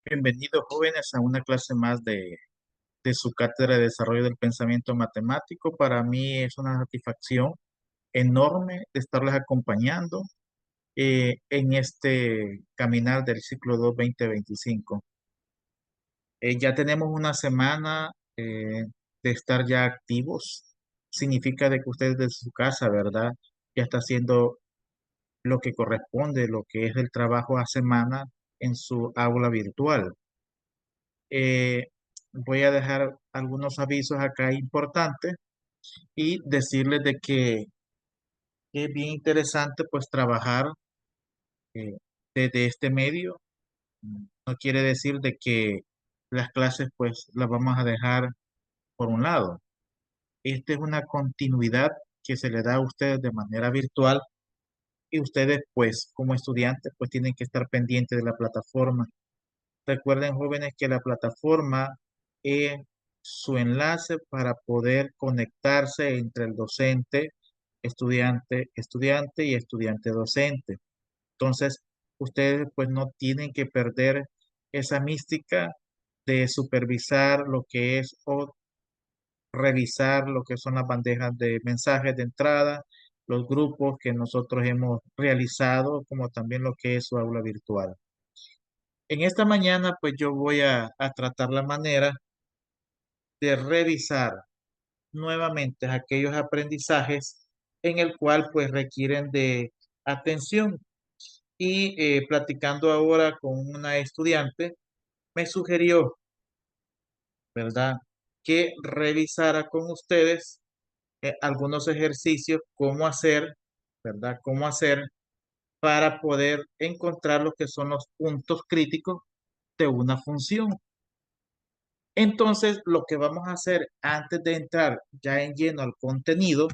Bienvenidos jóvenes a una clase más de su cátedra de desarrollo del pensamiento matemático. Para mí es una satisfacción enorme de estarles acompañando en este caminar del ciclo 2 2025. Ya tenemos una semana de estar ya activos. Significa de que ustedes desde su casa, ¿verdad? Ya está haciendo lo que corresponde, lo que es el trabajo a semana en su aula virtual. Eh, Voy a dejar algunos avisos acá importantes y decirles de que es bien interesante pues trabajar eh, desde este medio. No quiere decir de que las clases pues las vamos a dejar por un lado. Esta es una continuidad que se le da a ustedes de manera virtual y ustedes pues como estudiantes pues tienen que estar pendientes de la plataforma. Recuerden, jóvenes, que la plataforma es su enlace para poder conectarse entre el docente, estudiante y estudiante docente. Entonces, ustedes pues no tienen que perder esa mística de supervisar lo que es o revisar lo que son las bandejas de mensajes de entrada, los grupos que nosotros hemos realizado, como también lo que es su aula virtual. En esta mañana, pues yo voy a tratar la manera de revisar nuevamente aquellos aprendizajes en el cual pues requieren de atención. Y platicando ahora con una estudiante, me sugirió, ¿verdad?, que revisara con ustedes algunos ejercicios, cómo hacer, ¿verdad? Cómo hacer para poder encontrar lo que son los puntos críticos de una función. Entonces, lo que vamos a hacer antes de entrar ya en lleno al contenido,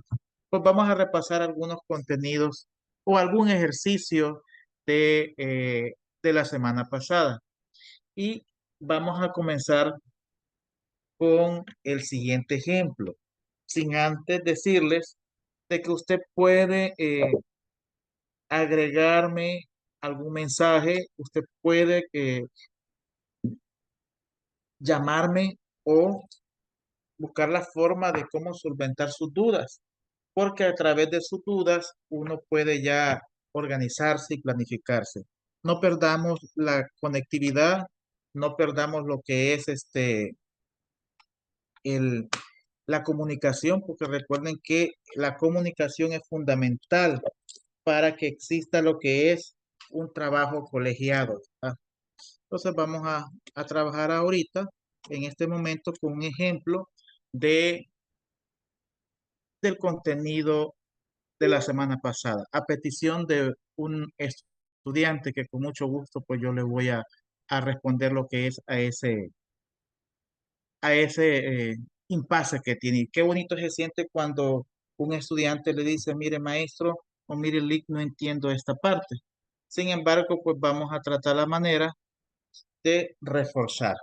pues vamos a repasar algunos contenidos o algún ejercicio de la semana pasada. Y vamos a comenzar con el siguiente ejemplo, sin antes decirles de que usted puede agregarme algún mensaje, usted puede llamarme o buscar la forma de cómo solventar sus dudas, porque a través de sus dudas uno puede ya organizarse y planificarse. No perdamos la conectividad, no perdamos lo que es el, la comunicación, porque recuerden que la comunicación es fundamental para que exista lo que es un trabajo colegiado. Entonces vamos a trabajar ahorita, en este momento, con un ejemplo de, del contenido de la semana pasada, a petición de un estudiante que con mucho gusto pues yo le voy a responder lo que es a ese impasse que tiene. Qué bonito se siente cuando un estudiante le dice, mire maestro o mire Lick, no entiendo esta parte. Sin embargo, pues vamos a tratar la manera de reforzar.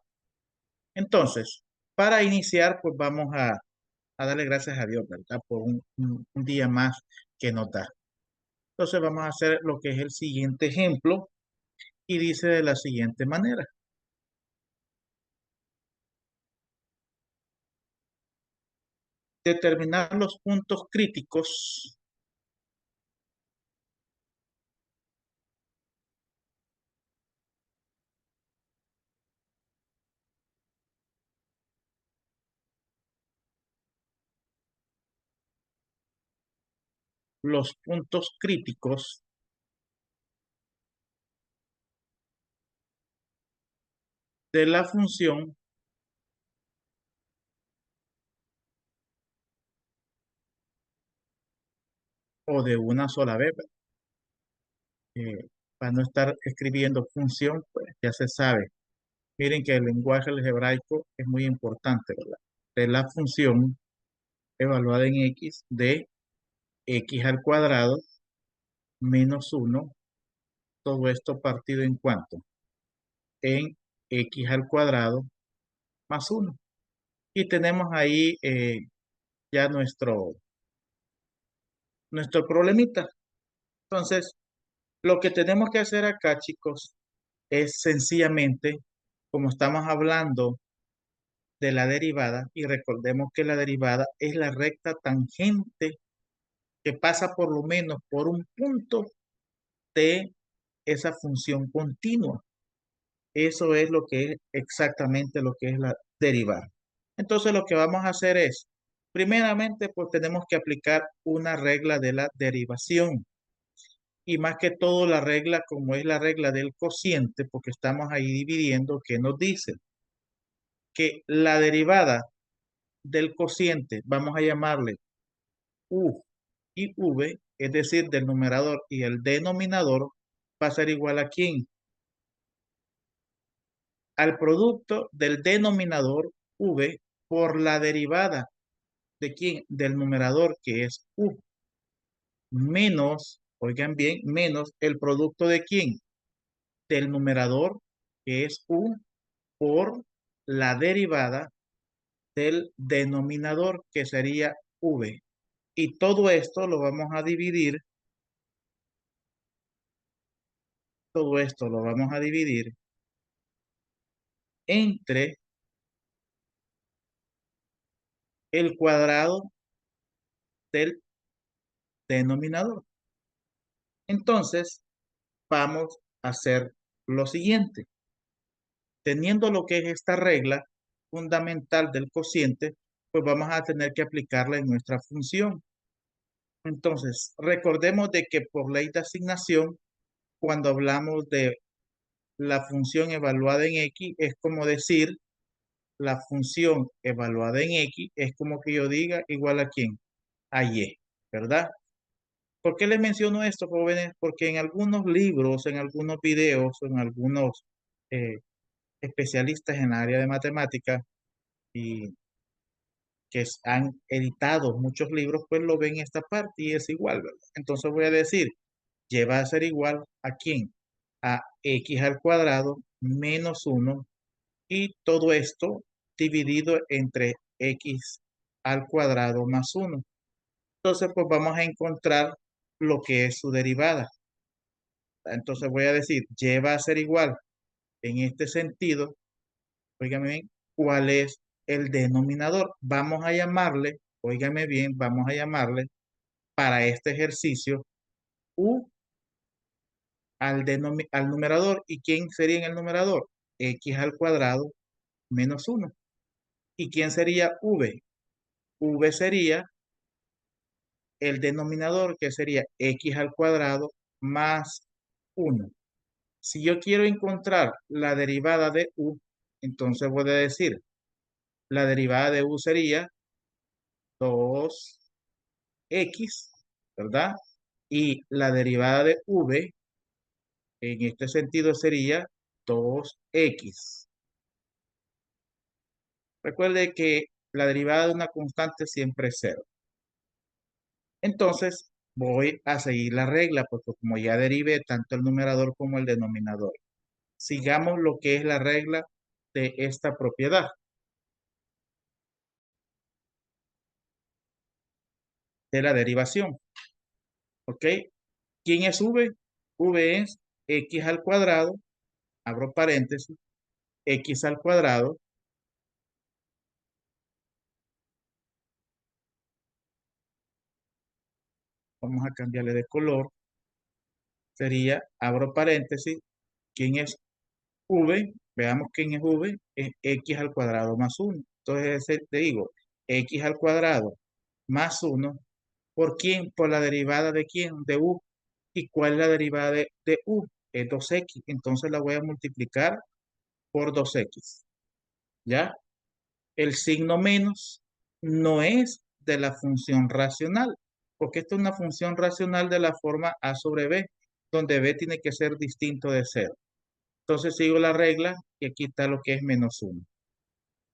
Entonces, para iniciar, pues vamos a darle gracias a Dios, ¿verdad? Por un día más que nos da. Entonces vamos a hacer lo que es el siguiente ejemplo y dice de la siguiente manera. Determinar los puntos críticos los puntos críticos de la función o de una sola vez. Para no estar escribiendo función, pues ya se sabe. Miren que el lenguaje algebraico es muy importante, ¿verdad? De la función evaluada en x de x al cuadrado menos uno, todo esto partido en cuánto, en x al cuadrado más uno. Y tenemos ahí ya nuestro problemita. Entonces, lo que tenemos que hacer acá, chicos, es sencillamente como estamos hablando de la derivada, y recordemos que la derivada es la recta tangente que pasa por lo menos por un punto de esa función continua. Eso es lo que es exactamente lo que es la derivada. Entonces lo que vamos a hacer es, primeramente, pues tenemos que aplicar una regla de la derivación. Y más que todo la regla como es la regla del cociente, porque estamos ahí dividiendo, que nos dice que la derivada del cociente, vamos a llamarle u y v, es decir, del numerador y el denominador, va a ser igual a quién, al producto del denominador v por la derivada de quién, del numerador que es u, menos, oigan bien, menos el producto de quién, del numerador que es u por la derivada del denominador que sería v. Y todo esto lo vamos a dividir, todo esto lo vamos a dividir entre el cuadrado del denominador. Entonces, vamos a hacer lo siguiente. Teniendo lo que es esta regla fundamental del cociente, pues vamos a tener que aplicarla en nuestra función. Entonces, recordemos de que por ley de asignación, cuando hablamos de la función evaluada en X, es como decir, la función evaluada en X es como que yo diga igual a quién, a Y, ¿verdad? ¿Por qué les menciono esto, jóvenes? Porque en algunos libros, en algunos videos, en algunos eh, especialistas en la área de matemáticas y que han editado muchos libros, pues lo ven esta parte y es igual, ¿verdad? Entonces voy a decir, y va a ser igual a quién, a x al cuadrado menos uno y todo esto dividido entre x al cuadrado más uno. Entonces, pues vamos a encontrar lo que es su derivada. Entonces voy a decir, y va a ser igual en este sentido, óigame bien, ¿cuál es el denominador? Vamos a llamarle, óigame bien, vamos a llamarle para este ejercicio u al numerador. ¿Y quién sería en el numerador? X al cuadrado menos uno. ¿Y quién sería v? V sería el denominador, que sería x al cuadrado más uno. Si yo quiero encontrar la derivada de u, entonces voy a decir, la derivada de u sería 2x, ¿verdad? Y la derivada de v, en este sentido, sería 2x. Recuerde que la derivada de una constante siempre es cero. Entonces, voy a seguir la regla, porque como ya derivé tanto el numerador como el denominador, sigamos lo que es la regla de esta propiedad, de la derivación. ¿Ok? ¿Quién es v? V es x al cuadrado, abro paréntesis, x al cuadrado, vamos a cambiarle de color, sería, abro paréntesis, ¿quién es v? Veamos quién es v, es x al cuadrado más uno. Entonces te digo, x al cuadrado más uno, ¿por quién? Por la derivada de quién, de u. ¿Y cuál es la derivada de u? Es 2x. Entonces la voy a multiplicar por 2x. ¿Ya? El signo menos no es de la función racional, porque esta es una función racional de la forma a sobre b, donde b tiene que ser distinto de cero. Entonces sigo la regla y aquí está lo que es menos uno.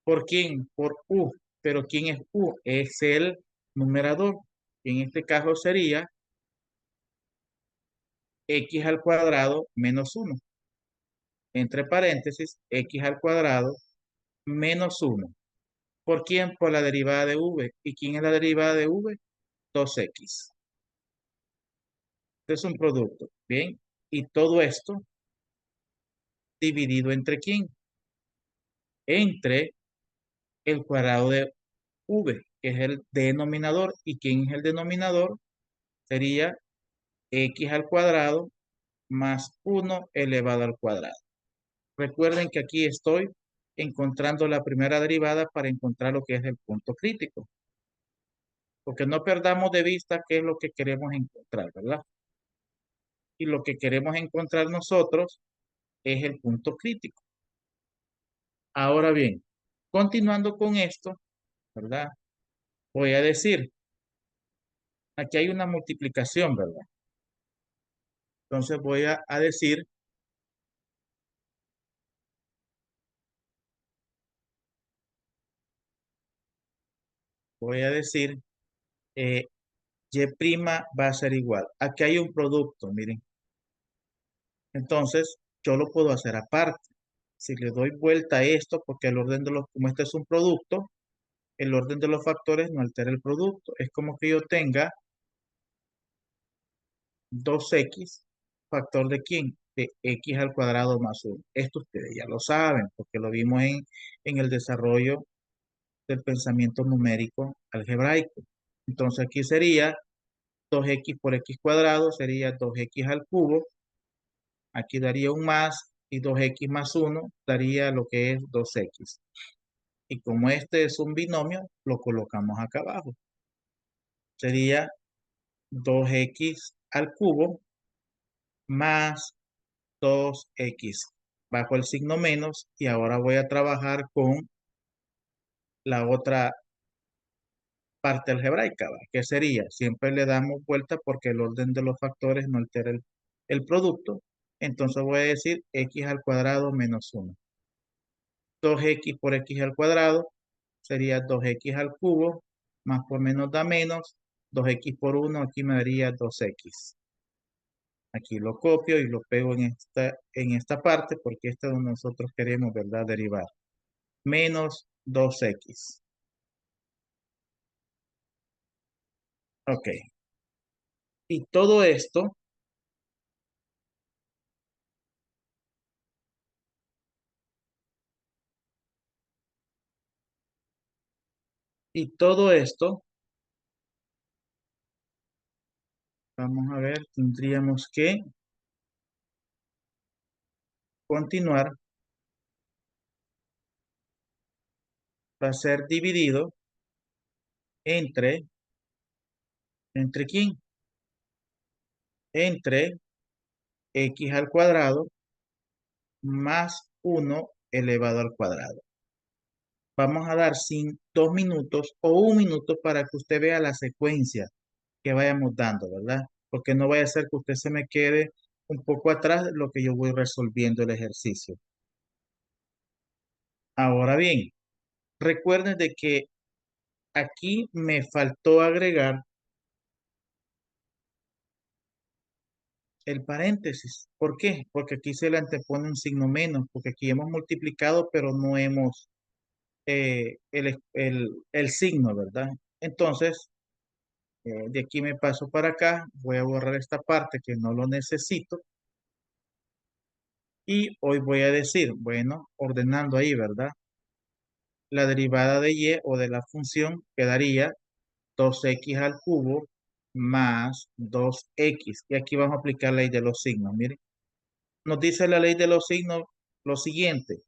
¿Por quién? Por u. Pero ¿quién es u? Es el numerador. En este caso sería x al cuadrado menos uno. Entre paréntesis, x al cuadrado menos uno. ¿Por quién? Por la derivada de v. ¿Y quién es la derivada de v? 2x. Este es un producto. Bien. Y todo esto dividido entre quién? entre el cuadrado de v, que es el denominador. ¿Y quién es el denominador? Sería x al cuadrado más 1 elevado al cuadrado. Recuerden que aquí estoy encontrando la primera derivada para encontrar lo que es el punto crítico, porque no perdamos de vista qué es lo que queremos encontrar, ¿verdad? Y lo que queremos encontrar nosotros es el punto crítico. Ahora bien, continuando con esto, ¿verdad? Voy a decir, aquí hay una multiplicación, ¿verdad? Entonces voy a decir, eh, y' va a ser igual. Aquí hay un producto, miren. Entonces, yo lo puedo hacer aparte. Si le doy vuelta a esto, porque el orden de los, como este es un producto, el orden de los factores no altera el producto. Es como que yo tenga 2x, ¿factor de quién? De x al cuadrado más 1. Esto ustedes ya lo saben, porque lo vimos en el desarrollo del pensamiento numérico algebraico. Entonces aquí sería 2x por x cuadrado, sería 2x al cubo. Aquí daría un más y 2x más 1 daría lo que es 2x. Y como este es un binomio, lo colocamos acá abajo. Sería 2x al cubo más 2x bajo el signo menos. Y ahora voy a trabajar con la otra parte algebraica, ¿va? Que sería, siempre le damos vuelta porque el orden de los factores no altera el producto. Entonces voy a decir x al cuadrado menos 1. 2x por x al cuadrado sería 2x al cubo, más por menos da menos, 2x por 1 aquí me daría 2x. Aquí lo copio y lo pego en esta parte porque esto es donde nosotros queremos, ¿verdad? Derivar. Menos 2x. Ok. Y todo esto, vamos a ver, tendríamos que continuar. Va a ser dividido entre, ¿entre quién? Entre x al cuadrado más 1 elevado al cuadrado. Vamos a dar 2 minutos o 1 minuto para que usted vea la secuencia que vayamos dando, ¿verdad? Porque no vaya a ser que usted se me quede un poco atrás de lo que yo voy resolviendo el ejercicio. Ahora bien, recuerden de que aquí me faltó agregar el paréntesis. ¿Por qué? Porque aquí se le antepone un signo menos, porque aquí hemos multiplicado, pero no hemos el signo, ¿verdad? Entonces, de aquí me paso para acá, voy a borrar esta parte que no lo necesito y hoy voy a decir, bueno, ordenando ahí, ¿verdad? La derivada de y o de la función quedaría 2x al cubo más 2x. Y aquí vamos a aplicar la ley de los signos. Miren, nos dice la ley de los signos lo siguiente.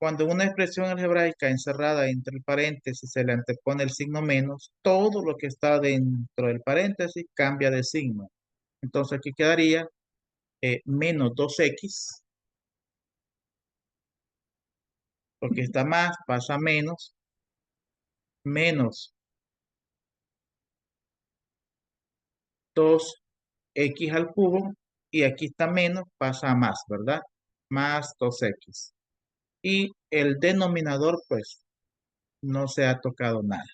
Cuando una expresión algebraica encerrada entre el paréntesis se le antepone el signo menos, todo lo que está dentro del paréntesis cambia de signo. Entonces aquí quedaría menos 2x, porque está más, pasa a menos, menos 2x al cubo, y aquí está menos, pasa a más, ¿verdad? Más 2x. Y el denominador, pues, no se ha tocado nada.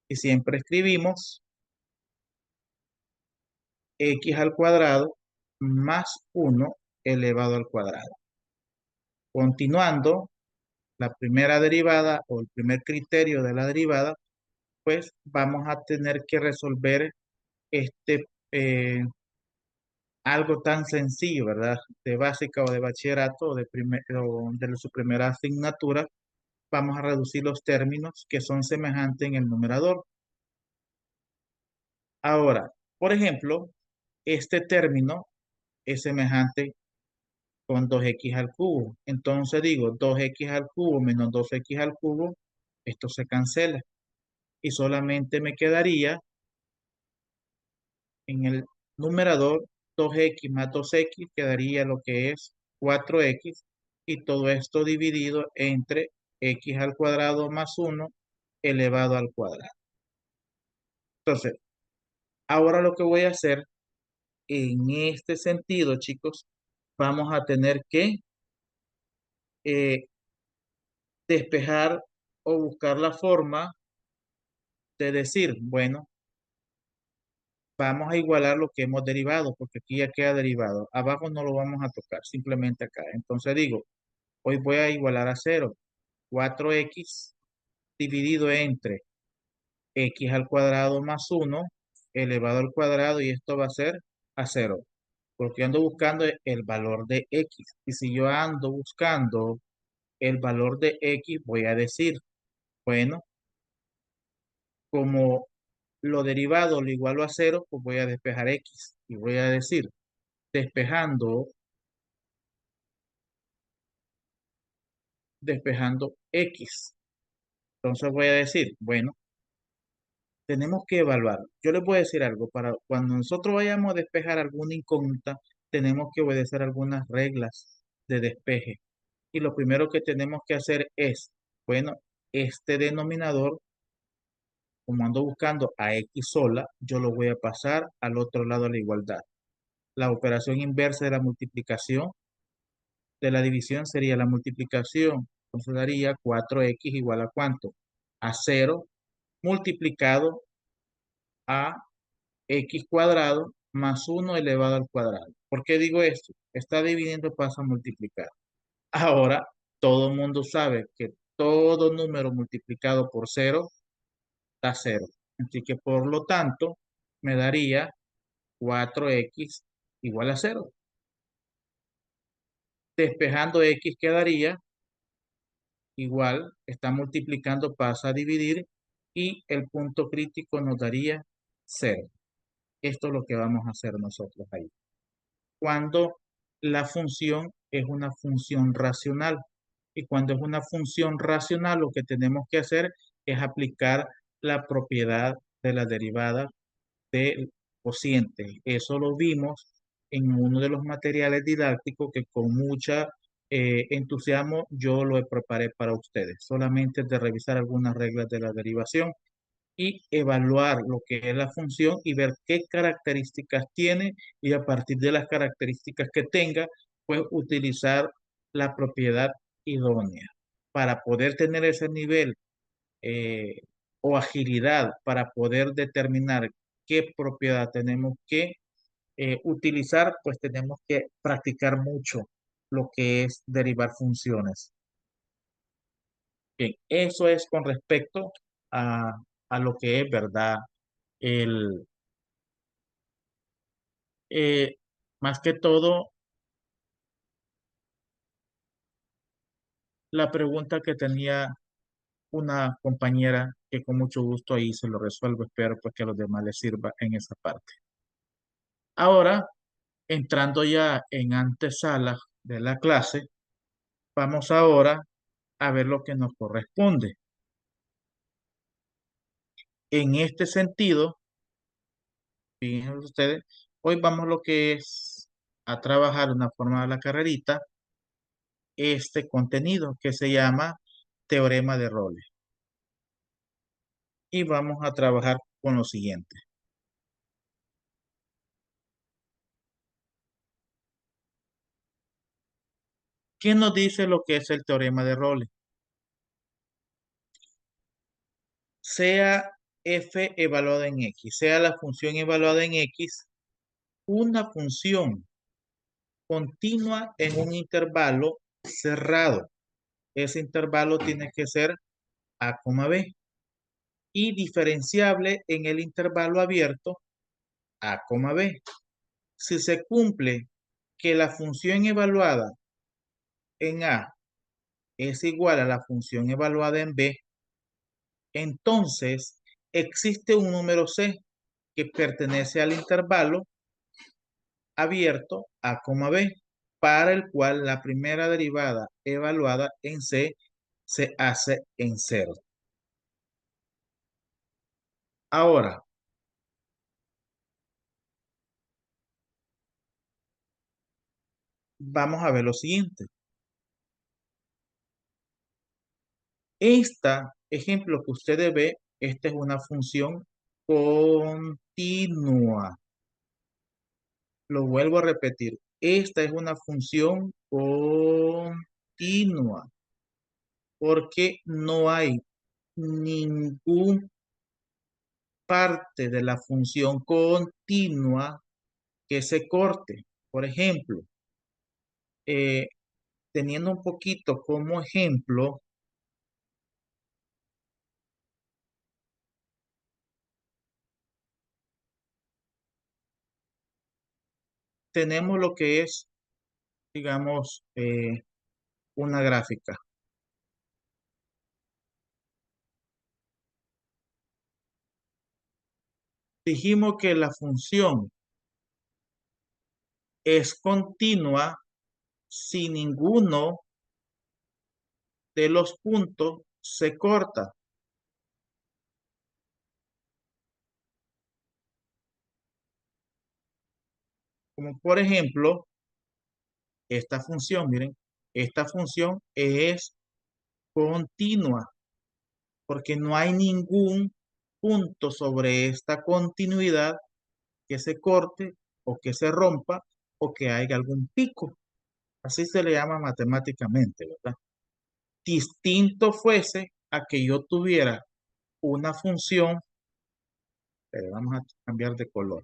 Y siempre escribimos x al cuadrado más 1 elevado al cuadrado. Continuando, la primera derivada o el primer criterio de la derivada, pues vamos a tener que resolver este, algo tan sencillo, ¿verdad? De básica o de bachillerato o de su primera asignatura, vamos a reducir los términos que son semejantes en el numerador. Ahora, por ejemplo, este término es semejante con 2x al cubo. Entonces digo 2x al cubo menos 2x al cubo, esto se cancela y solamente me quedaría en el numerador 2x más 2x, quedaría lo que es 4x y todo esto dividido entre x al cuadrado más 1 elevado al cuadrado. Entonces, ahora lo que voy a hacer en este sentido, chicos, vamos a tener que eh, despejar o buscar la forma de decir, bueno, vamos a igualar lo que hemos derivado, porque aquí ya queda derivado. Abajo no lo vamos a tocar, simplemente acá. Entonces digo, hoy voy a igualar a cero. 4x dividido entre x al cuadrado más 1 elevado al cuadrado y esto va a ser a cero. Porque yo ando buscando el valor de x. Y si yo ando buscando el valor de x, voy a decir, bueno, como lo derivado lo igualo a cero, pues voy a despejar x. Y voy a decir, despejando x. Entonces voy a decir, bueno, tenemos que evaluar. Yo les voy a decir algo, para cuando nosotros vayamos a despejar alguna incógnita, tenemos que obedecer algunas reglas de despeje. Y lo primero que tenemos que hacer es, bueno, este denominador, como ando buscando a x sola, yo lo voy a pasar al otro lado de la igualdad. La operación inversa de la multiplicación de la división sería la multiplicación. Entonces daría 4x igual a ¿cuánto? A cero multiplicado a x cuadrado más 1 elevado al cuadrado. ¿Por qué digo esto? Está dividiendo pasa a multiplicar. Ahora, todo el mundo sabe que todo número multiplicado por cero da cero. Así que por lo tanto, me daría 4x igual a cero. Despejando x quedaría igual, está multiplicando, pasa a dividir y el punto crítico nos daría cero. Esto es lo que vamos a hacer nosotros ahí. Cuando la función es una función racional. Y cuando es una función racional, lo que tenemos que hacer es aplicar la propiedad de la derivada del cociente. Eso lo vimos en uno de los materiales didácticos que con mucha entusiasmo yo lo preparé para ustedes. Solamente de revisar algunas reglas de la derivación y evaluar lo que es la función y ver qué características tiene y a partir de las características que tenga, pues utilizar la propiedad idónea para poder tener ese nivel eh, o agilidad para poder determinar qué propiedad tenemos que utilizar, pues tenemos que practicar mucho lo que es derivar funciones. Bien, eso es con respecto a, a lo que es verdad el, eh, más que todo, la pregunta que tenía una compañera que con mucho gusto ahí se lo resuelvo. Espero pues que a los demás les sirva en esa parte. Ahora, entrando ya en antesala de la clase, vamos ahora a ver lo que nos corresponde. En este sentido, fíjense ustedes, hoy vamos lo que es a trabajar de una forma de la carrerita este contenido que se llama teorema de roles. Y vamos a trabajar con lo siguiente. ¿Qué nos dice lo que es el teorema de roles? Sea f evaluada en x, sea la función evaluada en x, una función continua en un intervalo cerrado. Ese intervalo tiene que ser a, b y diferenciable en el intervalo abierto a, b. Si se cumple que la función evaluada en A es igual a la función evaluada en B, entonces existe un número C que pertenece al intervalo abierto A, B, para el cual la primera derivada evaluada en C se hace en cero. Ahora, vamos a ver lo siguiente. Esta ejemplo que ustedes ven, esta es una función continua. Lo vuelvo a repetir. Esta es una función continua porque no hay ningún parte de la función continua que se corte. Por ejemplo, eh, teniendo un poquito como ejemplo, tenemos lo que es, digamos, una gráfica. Dijimos que la función es continua si ninguno de los puntos se corta. Como por ejemplo, esta función, miren, esta función es continua porque no hay ningún punto sobre esta continuidad que se corte o que se rompa o que haya algún pico. Así se le llama matemáticamente, ¿verdad? Distinto fuese a que yo tuviera una función, vamos a cambiar de color,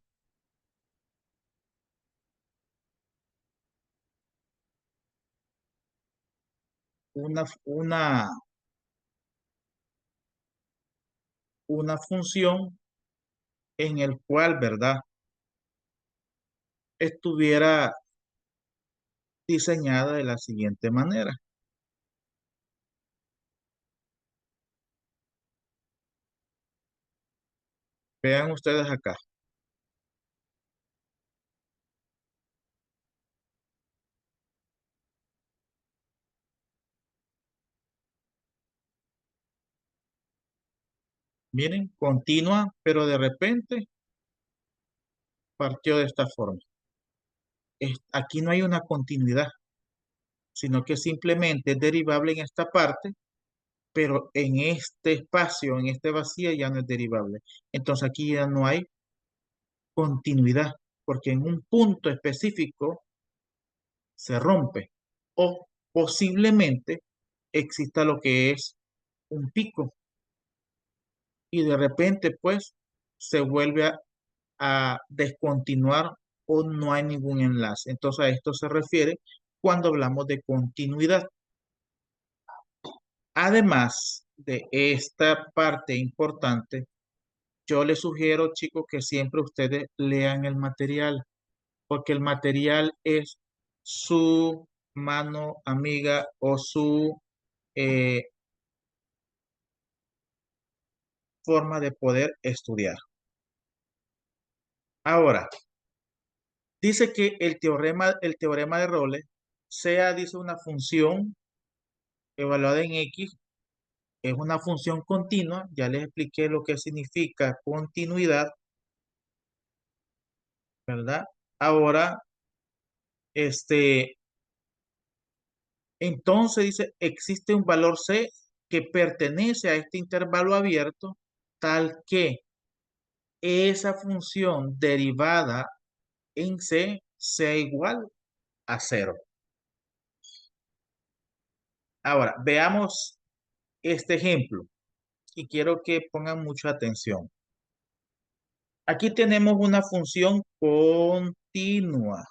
una, una, una función en el cual, ¿verdad? Estuviera diseñada de la siguiente manera. Vean ustedes acá. Miren, continua, pero de repente partió de esta forma. Aquí no hay una continuidad, sino que simplemente es derivable en esta parte, pero en este espacio, en este vacío ya no es derivable. Entonces aquí ya no hay continuidad, porque en un punto específico se rompe o posiblemente exista lo que es un pico y de repente pues se vuelve a descontinuar o no hay ningún enlace. Entonces a esto se refiere cuando hablamos de continuidad. Además de esta parte importante, yo les sugiero, chicos, que siempre ustedes lean el material, porque el material es su mano amiga o su eh, forma de poder estudiar. Ahora, dice que el teorema de Rolles sea, dice, una función evaluada en X, es una función continua, ya les expliqué lo que significa continuidad, ¿verdad? Ahora, este, entonces dice, existe un valor C que pertenece a este intervalo abierto, tal que esa función derivada en C sea igual a cero. Ahora, veamos este ejemplo y quiero que pongan mucha atención. Aquí tenemos una función continua.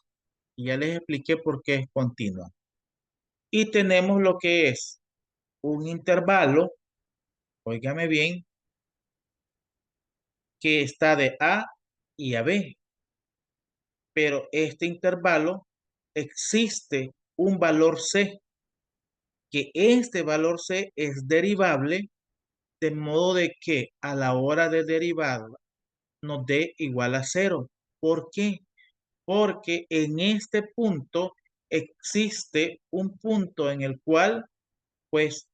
Y ya les expliqué por qué es continua. Y tenemos lo que es un intervalo, óigame bien, que está de A y a B. pero este intervalo existe un valor C, que este valor C es derivable, de modo de que a la hora de derivar nos dé igual a cero. ¿Por qué? Porque en este punto existe un punto en el cual pues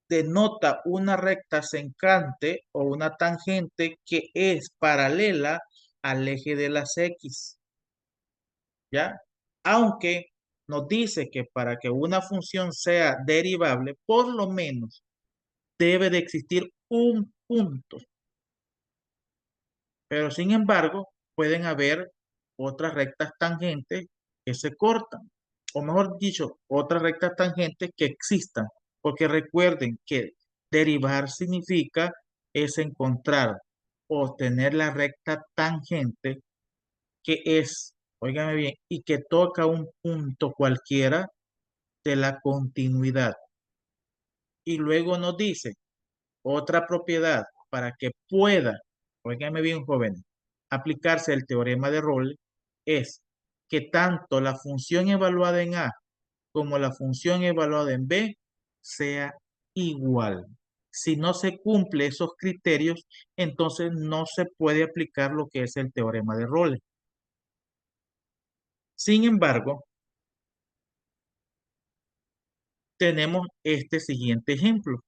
denota una recta secante o una tangente que es paralela al eje de las X, ¿ya? Aunque nos dice que para que una función sea derivable, por lo menos debe de existir un punto. Pero sin embargo, pueden haber otras rectas tangentes que se cortan, o mejor dicho, otras rectas tangentes que existan, porque recuerden que derivar significa es encontrar o tener la recta tangente que es, óigame bien, y que toca un punto cualquiera de la continuidad. Y luego nos dice otra propiedad para que pueda, óigame bien, jóvenes, aplicarse el teorema de Rolle es que tanto la función evaluada en A como la función evaluada en B sea igual. Si no se cumple esos criterios, entonces no se puede aplicar lo que es el teorema de Rolle. Sin embargo, tenemos este siguiente ejemplo.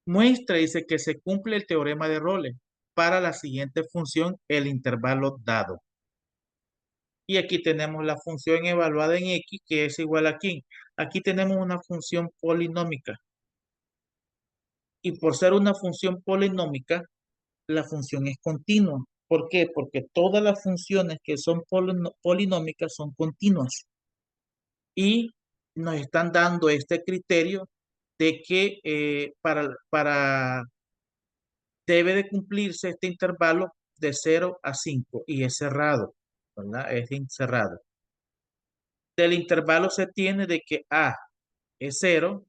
Muestra, dice que se cumple el teorema de Rolle para la siguiente función, el intervalo dado. Y aquí tenemos la función evaluada en X, que es igual a quién. Aquí tenemos una función polinómica. Y por ser una función polinómica, la función es continua. ¿Por qué? Porque todas las funciones que son polinómicas son continuas. Y nos están dando este criterio de que debe de cumplirse este intervalo de 0 a 5 y es cerrado, ¿verdad? Es cerrado. Del intervalo se tiene de que A es 0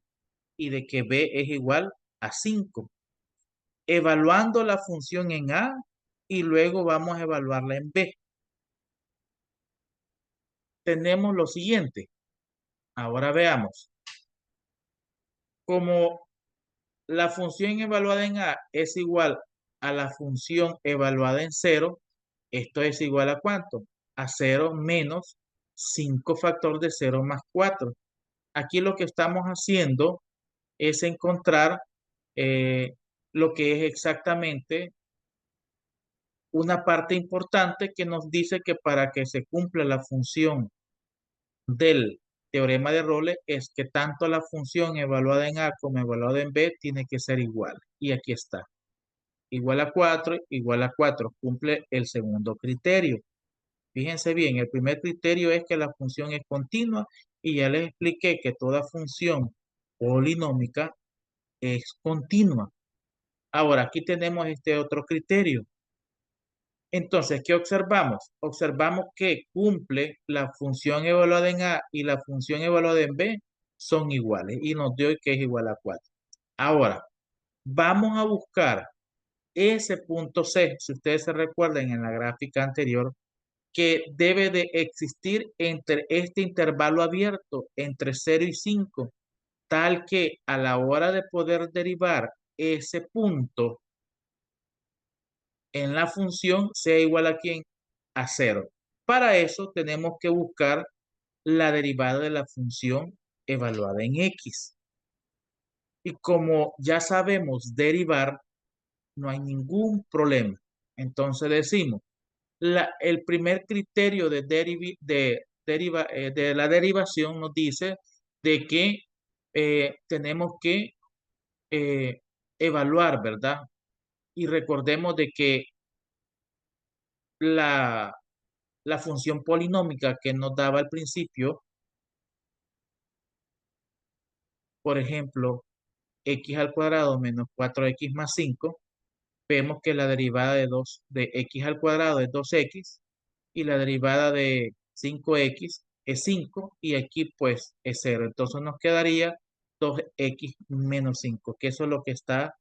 y de que B es igual a 5. Evaluando la función en A y luego vamos a evaluarla en B. Tenemos lo siguiente. Ahora veamos. Como la función evaluada en A es igual a la función evaluada en 0, esto es igual a ¿cuánto? A 0 menos 5 factor de 0 más 4. Aquí lo que estamos haciendo es encontrar eh, lo que es exactamente una parte importante que nos dice que para que se cumpla la función del teorema de Rolle es que tanto la función evaluada en A como evaluada en B tiene que ser igual. Y aquí está. Igual a 4, igual a 4. Cumple el segundo criterio. Fíjense bien, el primer criterio es que la función es continua y ya les expliqué que toda función polinómica es continua. Ahora, aquí tenemos este otro criterio. Entonces, ¿qué observamos? Observamos que cumple la función evaluada en A y la función evaluada en B son iguales y nos dio que es igual a 4. Ahora, vamos a buscar ese punto C, si ustedes se recuerdan en la gráfica anterior, que debe de existir entre este intervalo abierto, entre 0 y 5, tal que a la hora de poder derivar ese punto en la función sea igual a quién, a 0. Para eso tenemos que buscar la derivada de la función evaluada en X. Y como ya sabemos derivar, no hay ningún problema. Entonces decimos, el primer criterio de la derivación nos dice de que tenemos que eh, evaluar, ¿verdad? Y recordemos de que la, la función polinómica que nos daba al principio, por ejemplo, x al cuadrado menos 4x más 5, vemos que la derivada de x al cuadrado es 2x y la derivada de 5x es 5 y aquí pues es 0. Entonces nos quedaría 2x menos 5, que eso es lo que está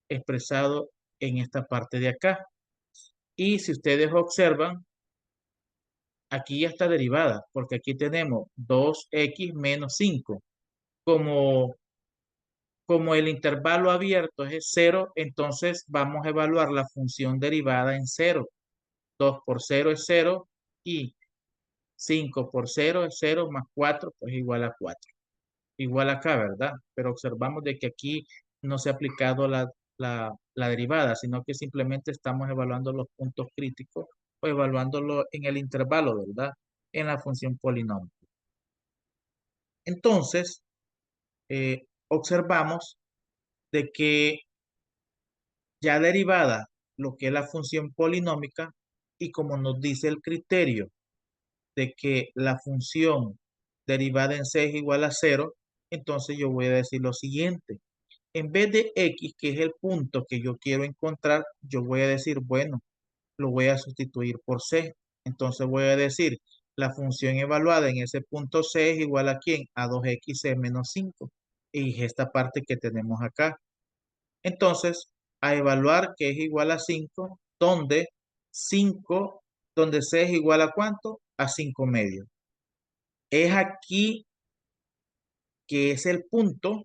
expresado en esta parte de acá. Y si ustedes observan, aquí ya está derivada, porque aquí tenemos 2x-5. Como, como el intervalo abierto es cero, entonces vamos a evaluar la función derivada en cero. 2 por cero es cero y 5 por cero es cero más 4 pues igual a 4. Igual acá, ¿verdad? Pero observamos de que aquí no se ha aplicado la derivada, sino que simplemente estamos evaluando los puntos críticos o evaluándolo en el intervalo, ¿verdad? En la función polinomio. Entonces, observamos de que ya derivada lo que es la función polinómica y como nos dice el criterio de que la función derivada en c es igual a cero, entonces yo voy a decir lo siguiente. En vez de x, que es el punto que yo quiero encontrar, yo voy a decir, bueno, lo voy a sustituir por c. Entonces voy a decir, la función evaluada en ese punto c es igual a ¿quién? A 2xc menos 5. Y es esta parte que tenemos acá. Entonces, a evaluar que es igual a 5, donde 5, donde c es igual a ¿cuánto? A 5 medios. Es aquí que es el punto.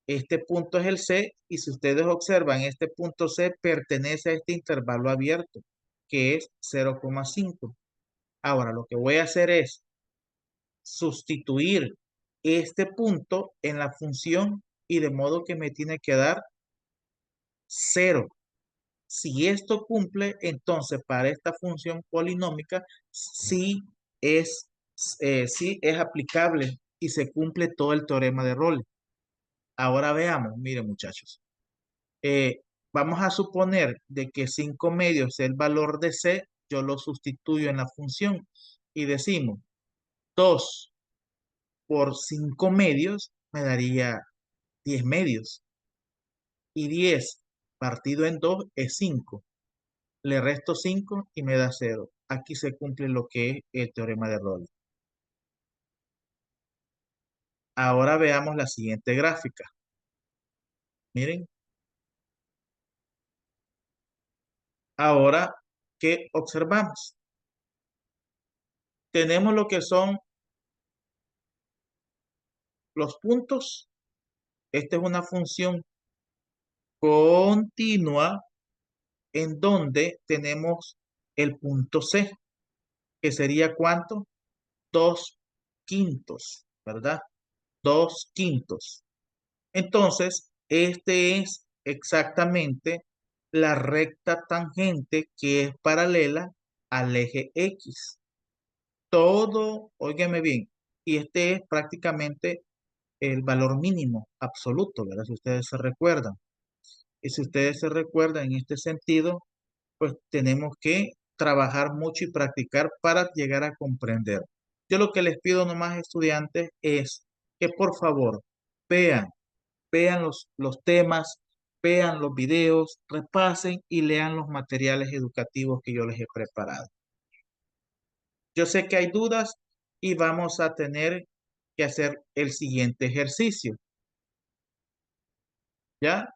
Este punto es el C y si ustedes observan, este punto C pertenece a este intervalo abierto, que es 0,5. Ahora, lo que voy a hacer es sustituir este punto en la función y de modo que me tiene que dar 0. Si esto cumple, entonces para esta función polinómica es, sí es aplicable y se cumple todo el teorema de Rolle. Ahora veamos, miren muchachos. eh, Vamos a suponer de que 5 medios es el valor de C, yo lo sustituyo en la función y decimos 2 por 5 medios me daría 10 medios y 10 partido en 2 es 5. Le resto 5 y me da 0. Aquí se cumple lo que es el teorema de Rollo. Ahora veamos la siguiente gráfica. Miren, ahora, ¿qué observamos? Tenemos lo que son los puntos. Esta es una función continua en donde tenemos el punto C, que sería ¿cuánto? 2 quintos, ¿verdad? 2 quintos. Entonces, este es exactamente la recta tangente que es paralela al eje X. Todo, óigame bien, y este es prácticamente el valor mínimo absoluto, ¿verdad? Si ustedes se recuerdan. Y si ustedes se recuerdan en este sentido, pues tenemos que trabajar mucho y practicar para llegar a comprender. Yo lo que les pido nomás, estudiantes, es que por favor vean, vean los temas, vean los videos, repasen y lean los materiales educativos que yo les he preparado. Yo sé que hay dudas y vamos a tener que hacer el siguiente ejercicio. ¿Ya?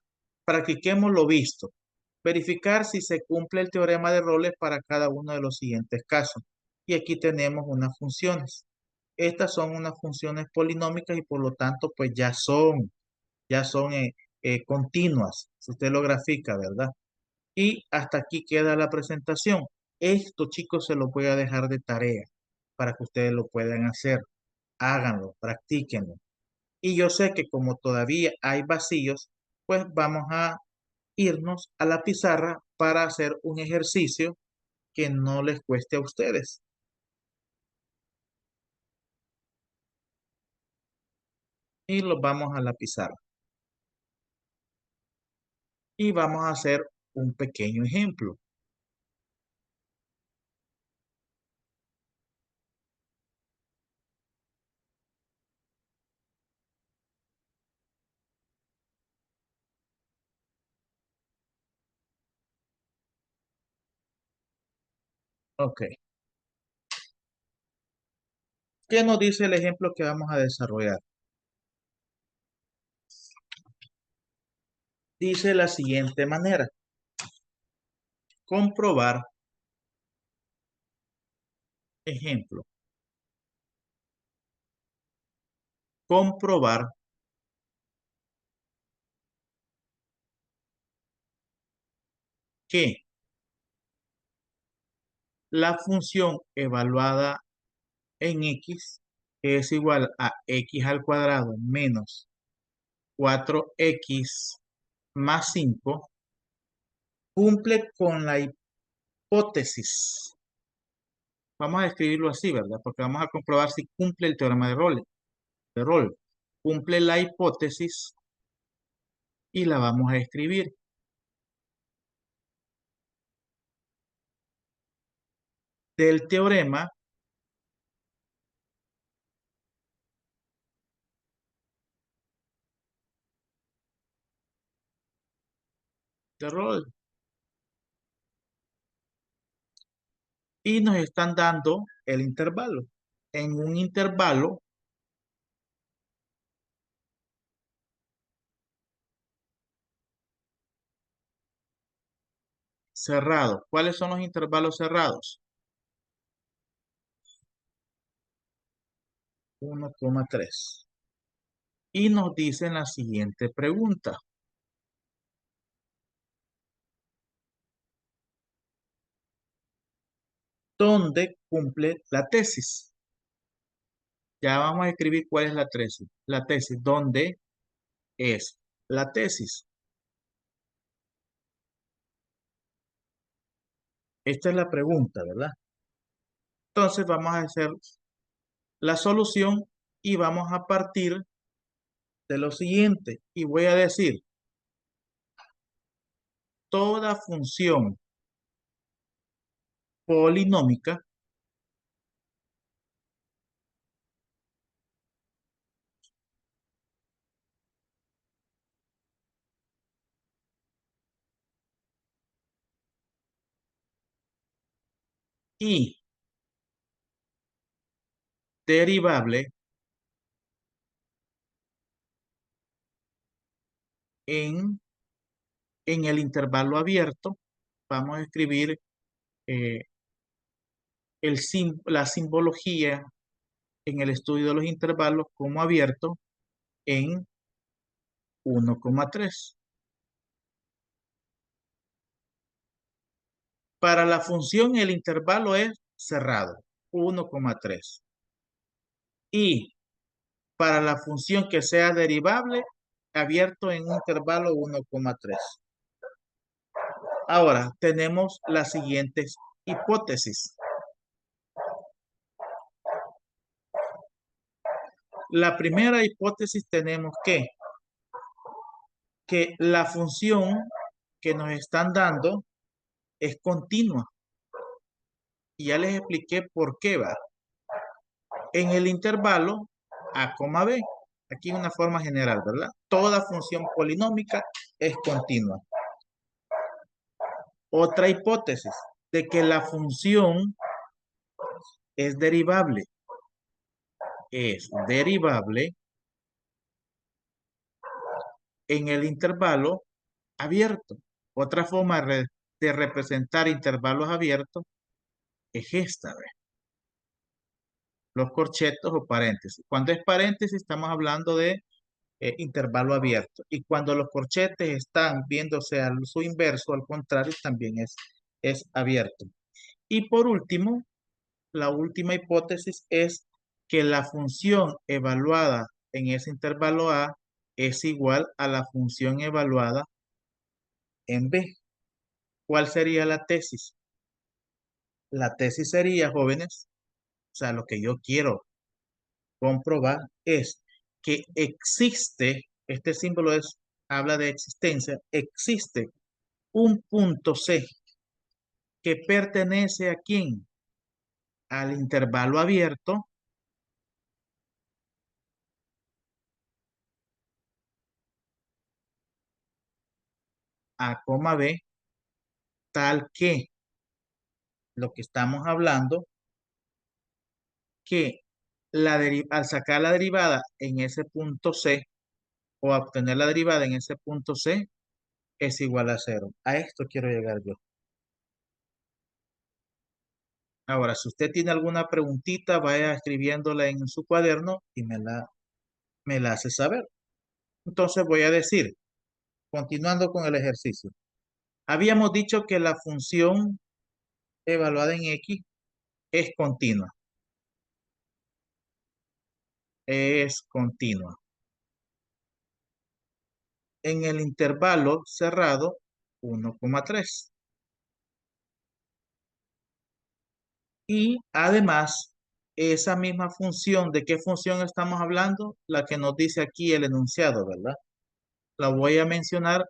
Practiquemos lo visto. Verificar si se cumple el teorema de roles para cada uno de los siguientes casos. Y aquí tenemos unas funciones. Estas son unas funciones polinómicas y por lo tanto pues ya son continuas, si usted lo grafica, ¿verdad? Y hasta aquí queda la presentación. Esto, chicos, se lo voy a dejar de tarea para que ustedes lo puedan hacer. Háganlo, practíquenlo. Y yo sé que como todavía hay vacíos, pues vamos a irnos a la pizarra para hacer un ejercicio que no les cueste a ustedes. Y los vamos a la pizarra. Y vamos a hacer un pequeño ejemplo. Ok. ¿Qué nos dice el ejemplo que vamos a desarrollar? Dice la siguiente manera. comprobar, ejemplo, comprobar que la función evaluada en x es igual a x al cuadrado menos 4x más 5 cumple con la hipótesis. Vamos a escribirlo así, ¿verdad? Porque vamos a comprobar si cumple el teorema de Rolle. Cumple la hipótesis y la vamos a escribir. Del teorema de Rolle. Y nos están dando el intervalo. En un intervalo cerrado. ¿Cuáles son los intervalos cerrados? 1,3. Y nos dicen la siguiente pregunta. ¿Dónde cumple la tesis? Ya vamos a escribir cuál es la tesis. La tesis, ¿dónde es la tesis? Esta es la pregunta, ¿verdad? Entonces vamos a hacer la solución y vamos a partir de lo siguiente. Y voy a decir, toda función polinómica y derivable en, en el intervalo abierto, vamos a escribir eh, la simbología en el estudio de los intervalos como abierto en 1,3. Para la función el intervalo es cerrado, 1,3. Y para la función que sea derivable, abierto en un intervalo 1,3. Ahora tenemos las siguientes hipótesis. La primera hipótesis tenemos que la función que nos están dando es continua. Y ya les expliqué por qué va. En el intervalo A, B. Aquí una forma general, ¿verdad? Toda función polinómica es continua. Otra hipótesis de que la función es derivable. Es derivable en el intervalo abierto. Otra forma de representar intervalos abiertos es esta, ¿ves? Los corchetos o paréntesis. Cuando es paréntesis estamos hablando de intervalo abierto. Y cuando los corchetes están viéndose a su inverso, al contrario, también es abierto. Y por último, la última hipótesis es que la función evaluada en ese intervalo A es igual a la función evaluada en B. ¿Cuál sería la tesis? La tesis sería, jóvenes, o sea, lo que yo quiero comprobar es que existe, este símbolo habla de existencia, existe un punto C que pertenece a quién? Al intervalo abierto A, B, tal que lo que estamos hablando, que al sacar la derivada en ese punto C o obtener la derivada en ese punto C es igual a cero. A esto quiero llegar yo. Ahora, si usted tiene alguna preguntita, vaya escribiéndola en su cuaderno y me la hace saber. Entonces voy a decir, continuando con el ejercicio. Habíamos dicho que la función evaluada en X es continua. Es continua. En el intervalo cerrado, 1,3. Y además, esa misma función, ¿de qué función estamos hablando? La que nos dice aquí el enunciado, ¿verdad? La voy a mencionar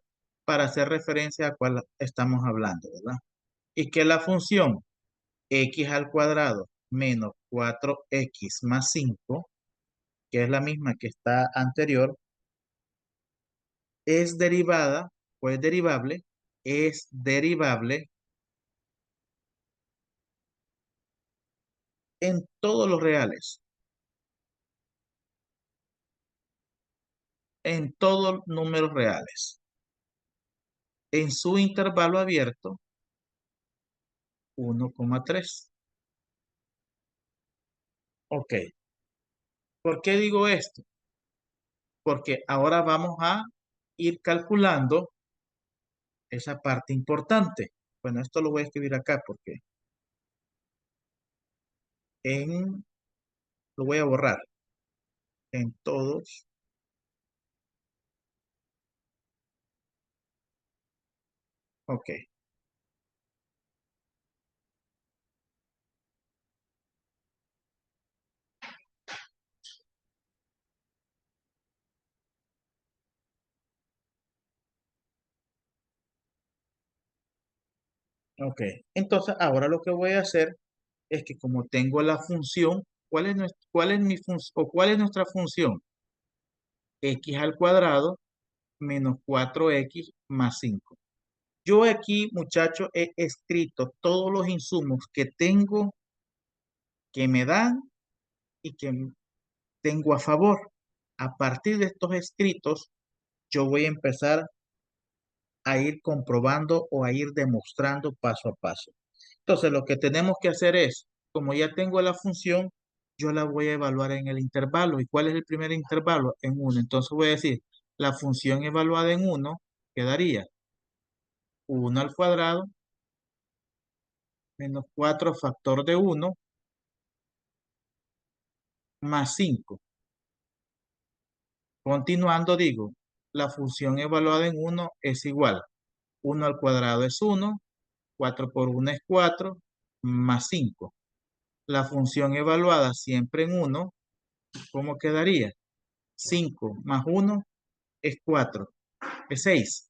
para hacer referencia a cuál estamos hablando, ¿verdad? Y que la función x al cuadrado menos 4x más 5, que es la misma que está anterior, es derivada, pues derivable, es derivable en todos los reales, en todos números reales. En su intervalo abierto, 1,3. Ok, ¿por qué digo esto? Porque ahora vamos a ir calculando esa parte importante. Bueno, esto lo voy a escribir acá porque en, lo voy a borrar en todos. Ok, ok. Entonces, ahora lo que voy a hacer es que como tengo la función, ¿cuál es mi función o cuál es nuestra función? X al cuadrado menos 4x más 5. Yo aquí, muchachos, he escrito todos los insumos que tengo, que me dan y que tengo a favor. A partir de estos escritos, yo voy a empezar a ir comprobando o a ir demostrando paso a paso. Entonces, lo que tenemos que hacer es, como ya tengo la función, yo la voy a evaluar en el intervalo. ¿Y cuál es el primer intervalo? En 1. Entonces voy a decir, la función evaluada en 1 quedaría 1 al cuadrado menos 4 factor de 1 más 5. Continuando, digo, la función evaluada en 1 es igual. 1 al cuadrado es 1, 4 por 1 es 4, más 5. La función evaluada siempre en 1, ¿cómo quedaría? 5 más 1 es 4, es 6.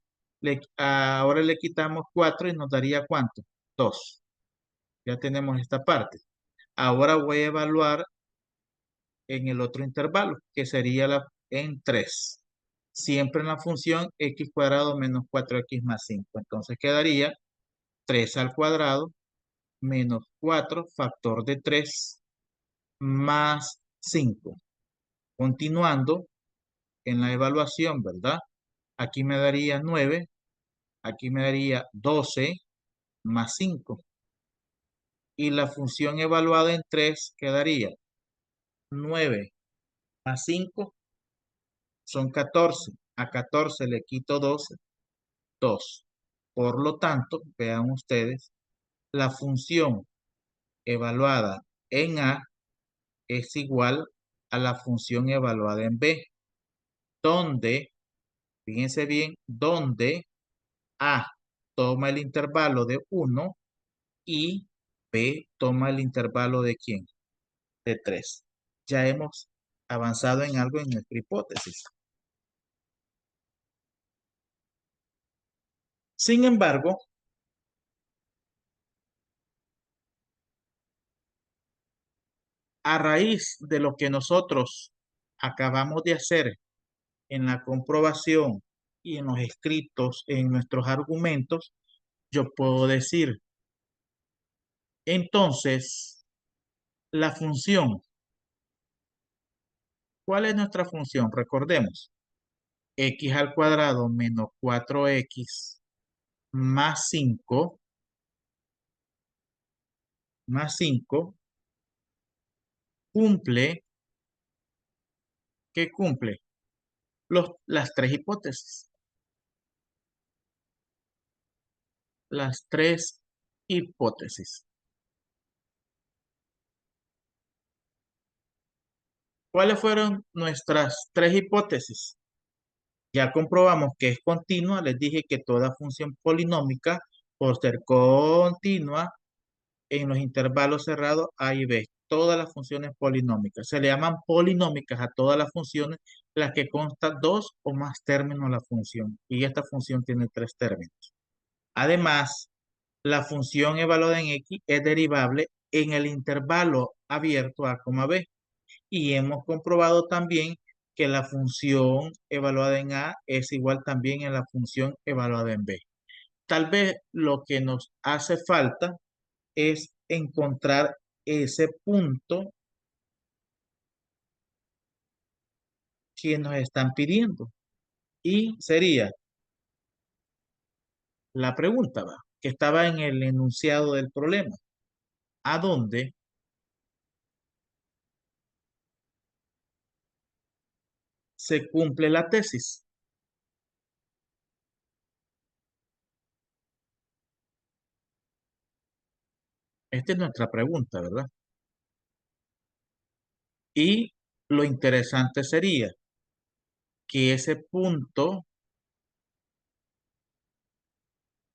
Ahora le quitamos 4 y nos daría ¿cuánto? 2. Ya tenemos esta parte. Ahora voy a evaluar en el otro intervalo, que sería en 3. Siempre en la función x cuadrado menos 4x más 5. Entonces quedaría 3 al cuadrado menos 4 factor de 3 más 5. Continuando en la evaluación, ¿verdad? Aquí me daría 9, aquí me daría 12 más 5. Y la función evaluada en 3 quedaría 9 más 5 son 14. A 14 le quito 12, 2. Por lo tanto, vean ustedes, la función evaluada en A es igual a la función evaluada en B, donde, fíjense bien, donde A toma el intervalo de 1 y B toma el intervalo de ¿quién? De 3. Ya hemos avanzado en algo en nuestra hipótesis. Sin embargo, a raíz de lo que nosotros acabamos de hacer en la comprobación y en los escritos, en nuestros argumentos, yo puedo decir, entonces, la función, ¿cuál es nuestra función? Recordemos, x al cuadrado menos 4x más 5 más 5 cumple, ¿qué cumple? Las tres hipótesis. Las tres hipótesis. ¿Cuáles fueron nuestras tres hipótesis? Ya comprobamos que es continua. Les dije que toda función polinómica, por ser continua en los intervalos cerrados A y B, todas las funciones polinómicas. Se le llaman polinómicas a todas las funciones las que constan dos o más términos la función. Y esta función tiene tres términos. Además, la función evaluada en X es derivable en el intervalo abierto A, B. Y hemos comprobado también que la función evaluada en A es igual también en la función evaluada en B. Tal vez lo que nos hace falta es encontrar ese punto que nos están pidiendo. Y sería la pregunta, ¿va? Que estaba en el enunciado del problema. ¿A dónde se cumple la tesis? Esta es nuestra pregunta, ¿verdad? Y lo interesante sería que ese punto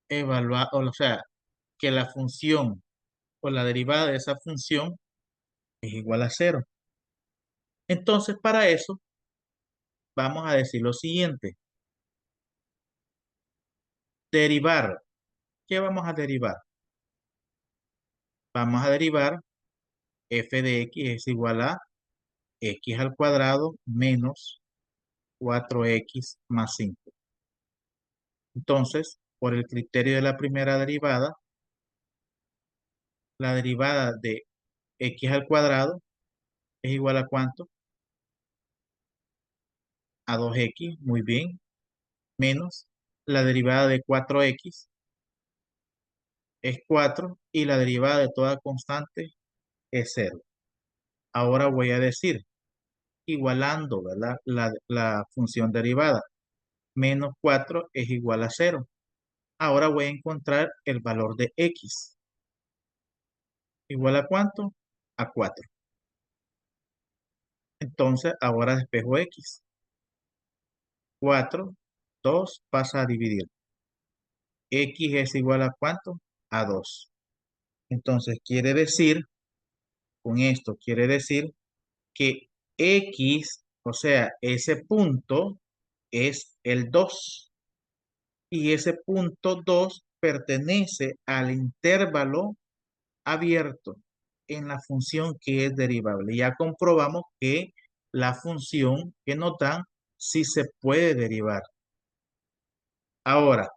evaluado, o sea, que la función o la derivada de esa función es igual a cero. Entonces, para eso, vamos a decir lo siguiente. Derivar. ¿Qué vamos a derivar? Vamos a derivar f de x es igual a x al cuadrado menos 4x más 5. Entonces, por el criterio de la primera derivada, la derivada de x al cuadrado es igual a ¿cuánto? A 2x, muy bien, menos la derivada de 4x es 4 y la derivada de toda constante es 0. Ahora voy a decir, igualando, ¿verdad? La función derivada. Menos 4 es igual a 0. Ahora voy a encontrar el valor de x. ¿Igual a cuánto? A 4. Entonces, ahora despejo x. 4, 2 pasa a dividir. X es igual a ¿cuánto? A 2. Entonces, quiere decir, con esto quiere decir que x, o sea, ese punto es el 2 y ese punto 2 pertenece al intervalo abierto en la función que es derivable. Ya comprobamos que la función que nos dan sí se puede derivar. Ahora,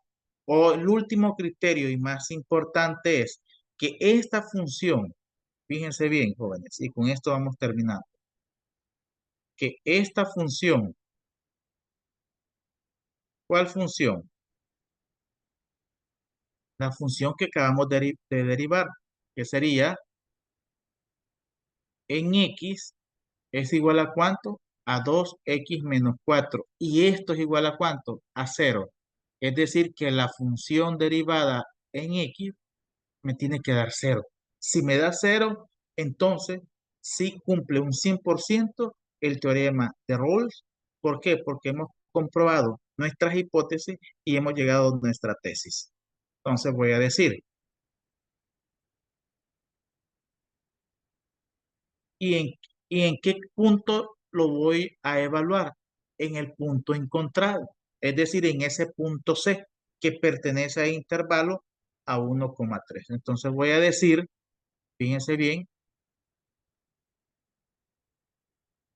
el último criterio y más importante es que esta función, fíjense bien, jóvenes, y con esto vamos terminando, que esta función, ¿cuál función? La función que acabamos de derivar, que sería en x es igual a ¿cuánto? A 2x menos 4. ¿Y esto es igual a cuánto? A 0. Es decir, que la función derivada en x me tiene que dar 0. Si me da 0, entonces sí cumple un 100% el teorema de Rawls. ¿Por qué? Porque hemos comprobado nuestras hipótesis y hemos llegado a nuestra tesis. Entonces voy a decir, ¿y en, y en qué punto lo voy a evaluar? En el punto encontrado, es decir, en ese punto C que pertenece a intervalo a 1,3. Entonces voy a decir, fíjense bien,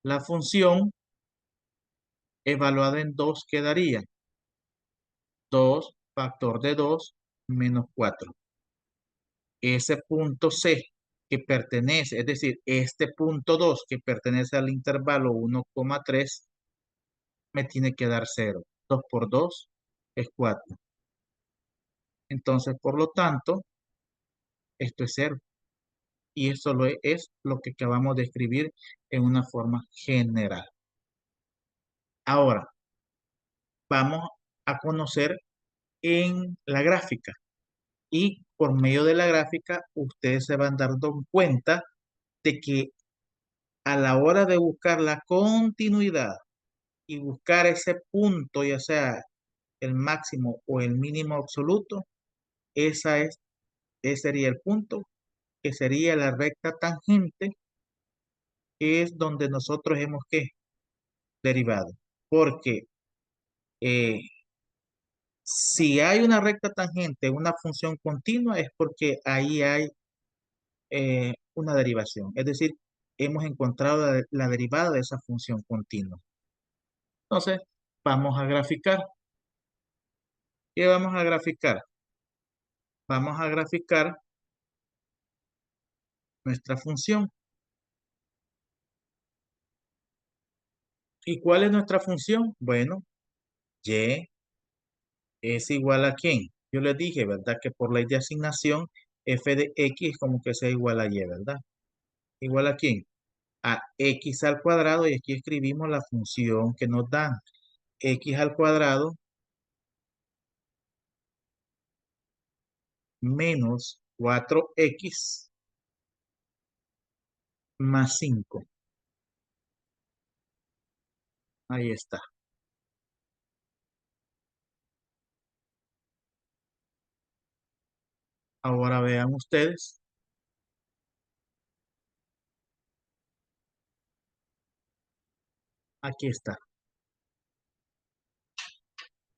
la función evaluada en 2 quedaría 2 factor de 2 menos 4. Ese punto C que pertenece, es decir, este punto 2 que pertenece al intervalo 1,3 me tiene que dar 0. 2 por 2 es 4. Entonces, por lo tanto, esto es 0. y eso es lo que acabamos de escribir en una forma general. Ahora, vamos a conocer en la gráfica y por medio de la gráfica ustedes se van dando cuenta de que a la hora de buscar la continuidad y buscar ese punto, ya sea el máximo o el mínimo absoluto, esa es, ese sería el punto, que sería la recta tangente, que es donde nosotros hemos que derivado. Porque eh, si hay una recta tangente, una función continua, es porque ahí hay una derivación. Es decir, hemos encontrado la derivada de esa función continua. Entonces, vamos a graficar. ¿Qué vamos a graficar? Vamos a graficar nuestra función. ¿Y cuál es nuestra función? Bueno, y es igual a ¿quién? Yo les dije, ¿verdad? Que por ley de asignación, f de x es como que sea igual a y, ¿verdad? ¿Igual a quién? A x al cuadrado, y aquí escribimos la función que nos dan. X al cuadrado menos 4x más 5. Ahí está. Ahora vean ustedes. Aquí está.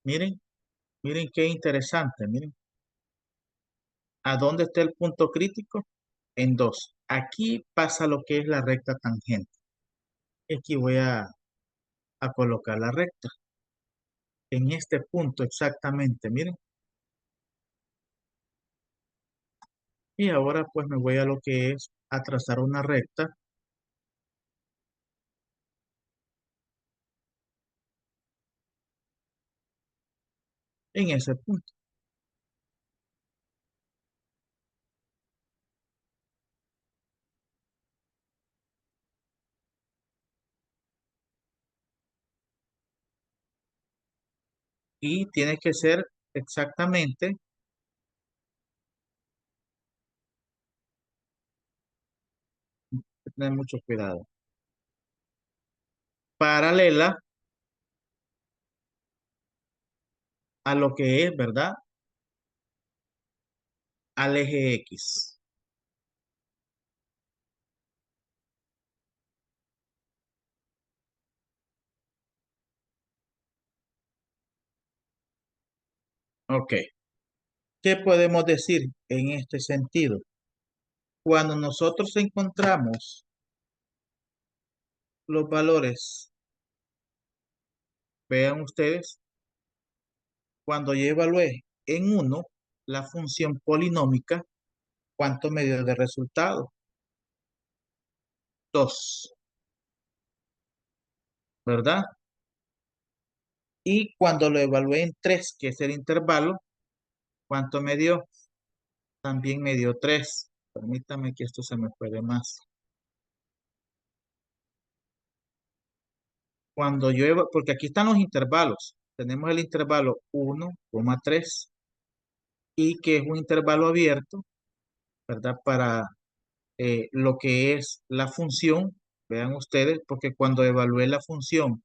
Miren, miren qué interesante. Miren, ¿a dónde está el punto crítico? En 2. Aquí pasa lo que es la recta tangente. Aquí voy a colocar la recta. En este punto exactamente, miren. Y ahora pues me voy a lo que es a trazar una recta en ese punto. Y tiene que ser exactamente, tener mucho cuidado, paralela a lo que es, ¿verdad? Al eje X. Ok. ¿Qué podemos decir en este sentido? Cuando nosotros encontramos los valores, vean ustedes, cuando yo evalué en uno la función polinómica, ¿cuánto me dio de resultado? 2, ¿verdad? Y cuando lo evalué en 3, que es el intervalo, ¿cuánto me dio? También me dio 3. Permítame que esto se me puede más. Porque aquí están los intervalos. Tenemos el intervalo 1,3 y que es un intervalo abierto, ¿verdad? Para lo que es la función, vean ustedes, porque cuando evalué la función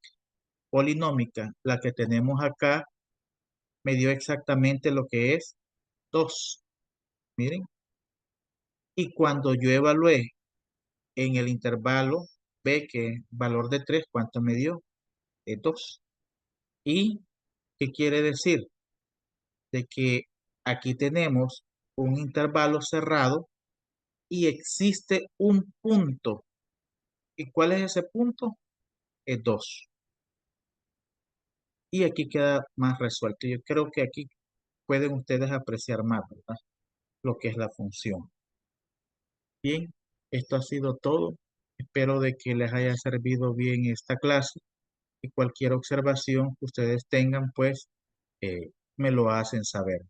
polinómica, la que tenemos acá, me dio exactamente lo que es 2. Miren. Y cuando yo evalué en el intervalo, ve que valor de 3, ¿cuánto me dio? 2. ¿Y qué quiere decir? De que aquí tenemos un intervalo cerrado y existe un punto. ¿Y cuál es ese punto? Es 2. Y aquí queda más resuelto. Yo creo que aquí pueden ustedes apreciar más, ¿verdad? Lo que es la función. Bien, esto ha sido todo. Espero de que les haya servido bien esta clase y cualquier observación que ustedes tengan, pues me lo hacen saber.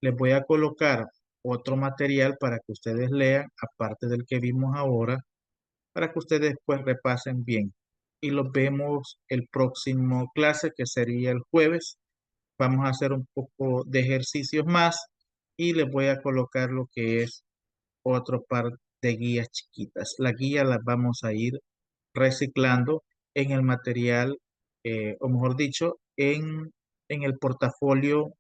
Les voy a colocar otro material para que ustedes lean, aparte del que vimos ahora, para que ustedes pues repasen bien. Y los vemos el próximo clase, que sería el jueves. Vamos a hacer un poco de ejercicios más y les voy a colocar lo que es otro par de guías chiquitas. La guía las vamos a ir reciclando en el material, o mejor dicho, en el portafolio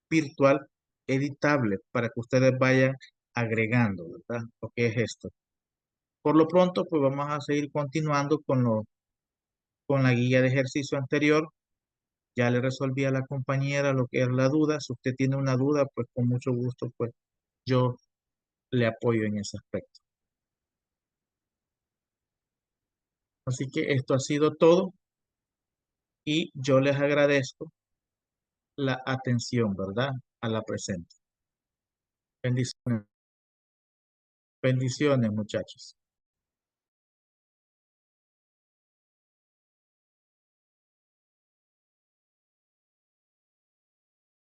virtual editable para que ustedes vayan agregando, ¿verdad? Lo que es esto. Por lo pronto, pues vamos a seguir continuando con la guía de ejercicio anterior. Ya le resolví a la compañera lo que es la duda. Si usted tiene una duda, pues con mucho gusto, pues yo le apoyo en ese aspecto. Así que esto ha sido todo y yo les agradezco la atención, ¿verdad? A la presente. Bendiciones, bendiciones, muchachos.